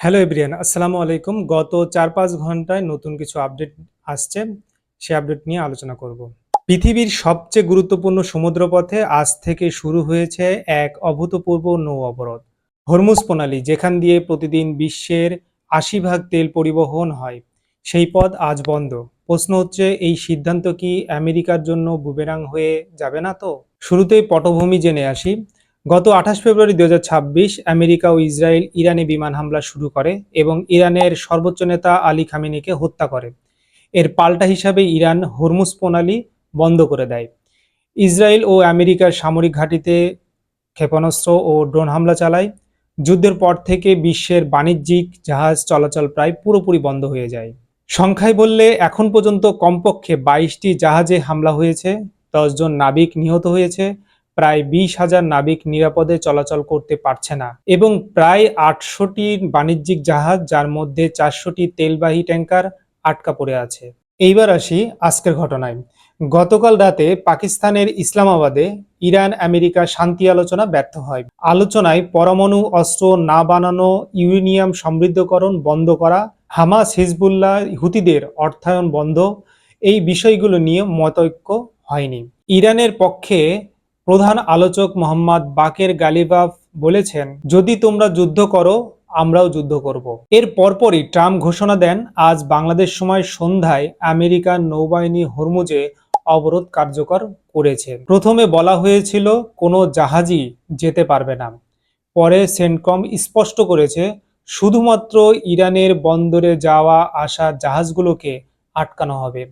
Hello everyone, আসসালামু আলাইকুম। গত ৪-৫ ঘন্টায় নতুন কিছু আপডেট আসছে। সে আপডেট নিয়ে আলোচনা করব। পৃথিবীর সবচেয়ে গুরুত্বপূর্ণ সমুদ্রপথে আজ থেকে শুরু হয়েছে এক অভূতপূর্ব নৌ অবরোধ। হরমুজ প্রণালী, যেখান দিয়ে প্রতিদিন বিশ্বের ৮০% তেল পরিবহন হয়, সেই পথ আজ বন্ধ। প্রশ্ন হচ্ছে, এই সিদ্ধান্ত কি আমেরিকার জন্য বুমেরাং হয়ে যাবে না তো? শুরুতেই পটভূমি জেনে আসি। গত ২৮ ফেব্রুয়ারি ২০২৬ আমেরিকা ও ইসরায়েল ইরানে বিমান হামলা শুরু করে এবং ইরানের সর্বোচ্চ নেতা আলী খামেনিকে হত্যা করে। এর পাল্টা হিসাবে ইরান হরমুজ প্রণালী বন্ধ করে দেয়। ইসরায়েল ও আমেরিকার সামরিক ঘাঁটিতে ক্ষেপণাস্ত্র ও ড্রোন হামলা চালায়। যুদ্ধের পর থেকে বিশ্বের বাণিজ্যিক জাহাজ চলাচল প্রায় পুরোপুরি বন্ধ হয়ে যায়। সংখ্যায় বললে এখন পর্যন্ত কমপক্ষে ২২টি জাহাজে হামলা হয়েছে, ১০ জন নাবিক নিহত হয়েছে, প্রায় ২০,০০০ নাবিক নিরাপদে চলাচল করতে পারছে না এবং প্রায় ৮০০টি বাণিজ্যিক জাহাজ, যার মধ্যে ৪০০টি তেলবাহী ট্যাঙ্কার, আটকা পড়ে আছে। এইবার আসি আজকের ঘটনায়। গতকাল রাতে পাকিস্তানের ইসলামাবাদে ইরান আমেরিকা শান্তি আলোচনা ব্যর্থ হয়। আলোচনায় পরমাণু অস্ত্র না বানানো, ইউরেনিয়াম সমৃদ্ধকরণ বন্ধ করা, হামাস হিজবুল্লাহ হুতিদের অর্থায়ন বন্ধ, এই বিষয়গুলো নিয়ে মতৈক্য হয়নি। ইরানের পক্ষে প্রধান আলোচক মোহাম্মদ বাকের গালিবাফ বলেছেন, যদি তোমরা যুদ্ধ করো, আমরাও যুদ্ধ করব। এর পরপরই ট্রাম্প ঘোষণা দেন, আজ বাংলাদেশ সময় সন্ধ্যায় আমেরিকান নৌবাহিনী হরমুজে অবরোধ কার্যকর করেছে। প্রথমে বলা হয়েছিল কোনো জাহাজই যেতে পারবে না। পরে সেন্টকম স্পষ্ট করেছে, শুধুমাত্র ইরানের বন্দরে যাওয়া আসা জাহাজগুলোকে আটকানো হবে।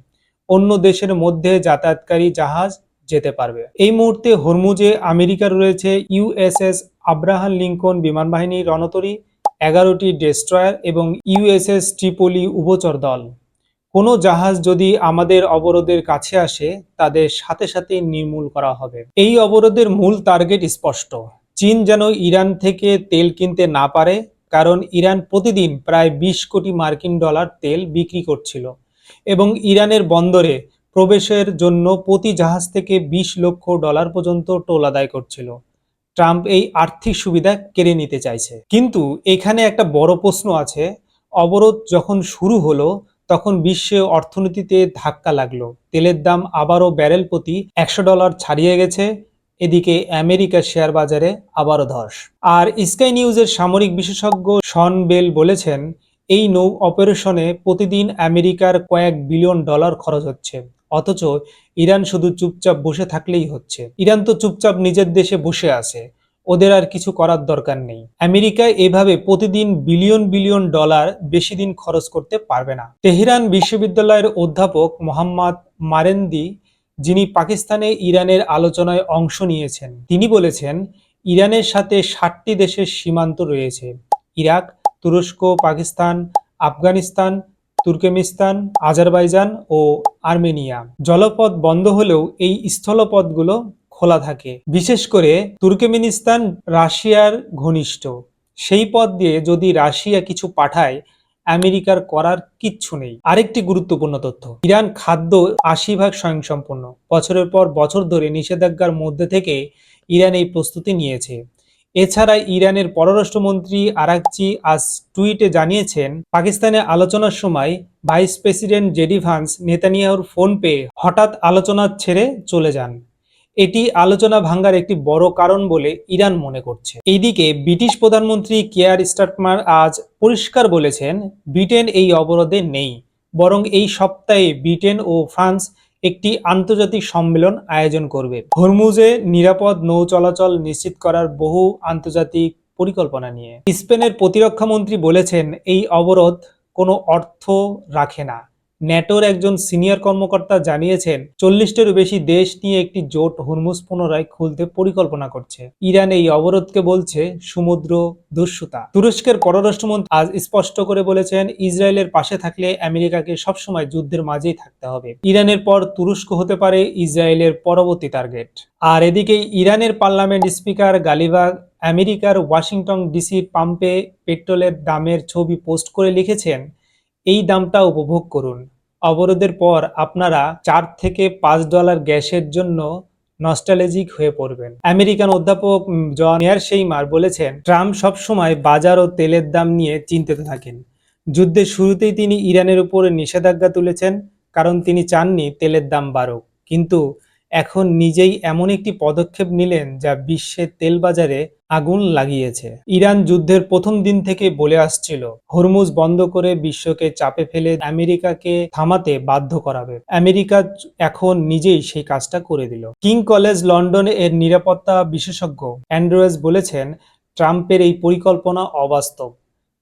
অন্য দেশের মধ্যে যাতায়াতকারী জাহাজ যেতে পারবে। এই মুহূর্তে হরমুজে আমেরিকার রয়েছে ইউএসএস আব্রাহাম লিঙ্কন বিমান বাহিনীর রণতরী, ১১টি ডেস্ট্রয়ার এবং ইউএসএস ট্রিপলি উভচর দল। কোনো জাহাজ যদি আমাদের অবরোধের কাছে আসে, তাদের সাথে সাথে নির্মূল করা হবে। এই অবরোধের মূল টার্গেট স্পষ্ট, চীন যেন ইরান থেকে তেল কিনতে না পারে, কারণ ইরান প্রতিদিন প্রায় ২০ কোটি মার্কিন ডলার তেল বিক্রি করছিল এবং ইরানের বন্দরে প্রবেশের জন্য প্রতি জাহাজ থেকে ২০ লক্ষ ডলার পর্যন্ত টোল আদায় করছিল। ট্রাম্প এই আর্থিক সুবিধা কেড়ে নিতে চাইছে। কিন্তু এখানে একটা বড় প্রশ্ন আছে, অবরোধ যখন শুরু হলো তখন বিশ্বে অর্থনীতিতে ধাক্কা লাগলো। তেলের দাম আবারও ব্যারেল প্রতি $১০০ ছাড়িয়ে গেছে। এদিকে আমেরিকার শেয়ার বাজারে আবারও ধস। আর স্কাই নিউজের সামরিক বিশেষজ্ঞ শন বেল বলেছেন, এই নৌ অপারেশনে প্রতিদিন আমেরিকার কয়েক বিলিয়ন ডলার খরচ হচ্ছে, অথচ ইরান শুধু চুপচাপ বসে থাকলেই হচ্ছে। ইরান তো চুপচাপ নিজের দেশে বসে আছে, ওদের আর কিছু করার দরকার নেই। আমেরিকা এভাবে প্রতিদিন বিলিয়ন বিলিয়ন ডলার বেশি দিন খরচ করতে পারবে না। তেহরান বিশ্ববিদ্যালয়ের অধ্যাপক মোহাম্মদ মারেন্দি, যিনি পাকিস্তানে ইরানের আলোচনায় অংশ নিয়েছেন, তিনি বলেছেন, ইরানের সাথে ৬০টি দেশের সীমান্ত রয়েছে: ইরাক, তুরস্ক, পাকিস্তান, আফগানিস্তান, তুর্কমেনিস্তান, আজারবাইজান ও আর্মেনিয়া। জলপথ বন্ধ হলেও এই স্থলপথগুলো খোলা থাকে। বিশেষ করে তুর্কমেনিস্তান রাশিয়ার ঘনিষ্ঠ, সেই পথ দিয়ে যদি রাশিয়া কিছু পাঠায়, আমেরিকার করার কিচ্ছু নেই। আরেকটি গুরুত্বপূর্ণ তথ্য, ইরান খাদ্য ৮০% স্বয়ংসম্পূর্ণ। বছরের পর বছর ধরে নিষেধাজ্ঞার মধ্যে থেকে ইরান এই প্রস্তুতি নিয়েছে। এছাড়া ইরানের পররাষ্ট্রমন্ত্রী আরাকচি আজ টুইটে জানিয়েছেন, পাকিস্তানে আলোচনার সময় ভাইস প্রেসিডেন্ট জেডি ভান্স নেতানিয়াহুর ফোন পেয়ে হঠাৎ আলোচনা ছেড়ে চলে যান। এটি আলোচনা ভাঙ্গার একটি বড় কারণ বলে ইরান মনে করছে। এইদিকে ব্রিটিশ প্রধানমন্ত্রী কেয়ার স্টারমার আজ পরিষ্কার বলেছেন, ব্রিটেন এই অবরোধে নেই, বরং এই সপ্তাহে ব্রিটেন ও ফ্রান্স একটি আন্তর্জাতিক সম্মেলন আয়োজন করবে হরমুজে নিরাপদ নৌ চলাচল নিশ্চিত করার বহু আন্তর্জাতিক পরিকল্পনা নিয়ে। স্পেনের প্রতিরক্ষা মন্ত্রী বলেছেন, এই অবরোধ কোনো অর্থ রাখে না। ন্যাটোর একজন সিনিয়র কর্মকর্তা জানিয়েছেন, ৪০টিরও বেশি দেশ নিয়ে একটি জোট হরমুজ পুনরায় খুলতে পরিকল্পনা করছে। ইরান এই অবরোধকে বলছে সমুদ্র দস্যুতা। তুরস্কের পররাষ্ট্রমন্ত্রী আজ স্পষ্ট করে বলেছেন, ইসরায়েলের পাশে থাকলে আমেরিকাকে সবসময় যুদ্ধের মাঝেই থাকতে হবে। ইরানের পর তুরস্ক হতে পারে ইসরায়েলের পরবর্তী টার্গেট। আর এদিকে ইরানের পার্লামেন্ট স্পিকার গালিবাফ আমেরিকার ওয়াশিংটন ডিসির পাম্পে পেট্রোলের দামের ছবি পোস্ট করে লিখেছেন, এই দামটা উপভোগ করুন। অবরোধের পর আপনারা $4 থেকে $5 গ্যাসের জন্য নস্টালজিক হয়ে পড়বেন। আমেরিকান অধ্যাপক জন মেয়ারশেইমার বলেছেন, ট্রাম্প সবসময় বাজার ও তেলের দাম নিয়ে চিন্তিত থাকেন। যুদ্ধের শুরুতেই তিনি ইরানের উপর নিষেধাজ্ঞা তুলেছেন, কারণ তিনি চাননি তেলের দাম বাড়ুক। কিন্তু এখন নিজেই এমন একটি পদক্ষেপ নিলেন যা বিশ্বের তেল বাজারে আগুন লাগিয়েছে। ইরান যুদ্ধের প্রথম দিন থেকে বলে আসছিল, হরমুজ বন্ধ করে বিশ্বকে চাপে ফেলে আমেরিকাকে থামাতে বাধ্য করাবে। আমেরিকা এখন নিজেই সেই কাজটা করে দিল। কিং কলেজ লন্ডন এর নিরাপত্তা বিশেষজ্ঞ অ্যান্ড্রুয়েস বলেছেন, ট্রাম্পের এই পরিকল্পনা অবাস্তব।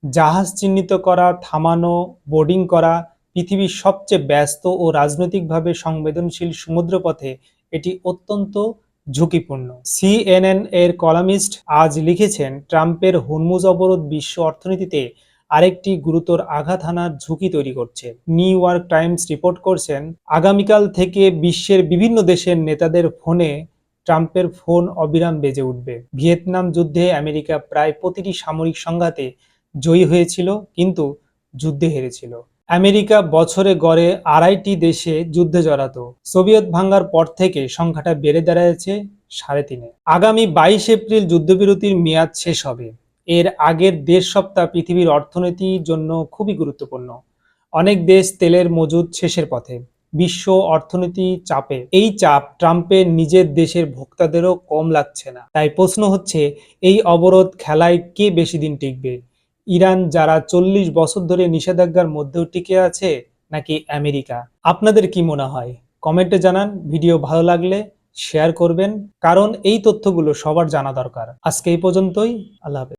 জাহাজ চিহ্নিত করা, থামানো, বোর্ডিং করা, পৃথিবীর সবচেয়ে ব্যস্ত ও রাজনৈতিকভাবে সংবেদনশীল সমুদ্রপথে এটি অত্যন্ত ঝুঁকিপূর্ণ। সিএনএন এর কলামিস্ট আজ লিখেছেন, ট্রাম্পের হরমুজ অবরোধ বিশ্ব অর্থনীতিতে আরেকটি গুরুতর আঘাত হানার ঝুঁকি তৈরি করছে। নিউ ইয়র্ক টাইমস রিপোর্ট করছেন, আগামীকাল থেকে বিশ্বের বিভিন্ন দেশের নেতাদের ফোনে ট্রাম্পের ফোন অবিরাম বেজে উঠবে। ভিয়েতনাম যুদ্ধে আমেরিকা প্রায় প্রতিটি সামরিক সংঘাতে জয়ী হয়েছিল, কিন্তু যুদ্ধে হেরেছিল। আমেরিকা বছরে গড়ে 2.5টি দেশে যুদ্ধে জড়াতো। সোভিয়েত ভাঙার পর থেকে সংখ্যাটা বেড়ে দাঁড়িয়েছে 3.5-এ। আগামী 22 এপ্রিল যুদ্ধবিরতির মেয়াদ শেষ হবে। এর আগের 1.5 সপ্তাহ পৃথিবীর অর্থনীতির জন্য খুবই গুরুত্বপূর্ণ। অনেক দেশ তেলের মজুদ শেষের পথে। বিশ্ব অর্থনীতি চাপে। এই চাপ ট্রাম্পের নিজের দেশের ভোক্তাদেরও কম লাগছে না। তাই প্রশ্ন হচ্ছে, এই অবরোধ খেলায় কে বেশি দিন টিকবে? ইরান, যারা 40 বছর ধরে নিষেধাজ্ঞার মধ্যেও টিকে আছে, নাকি আমেরিকা? আপনাদের কি মনে হয়? কমেন্টে জানান। ভিডিও ভালো লাগলে শেয়ার করবেন, কারণ এই তথ্যগুলো সবার জানা দরকার। আজকে এই পর্যন্তই। আল্লাহ হাফেজ।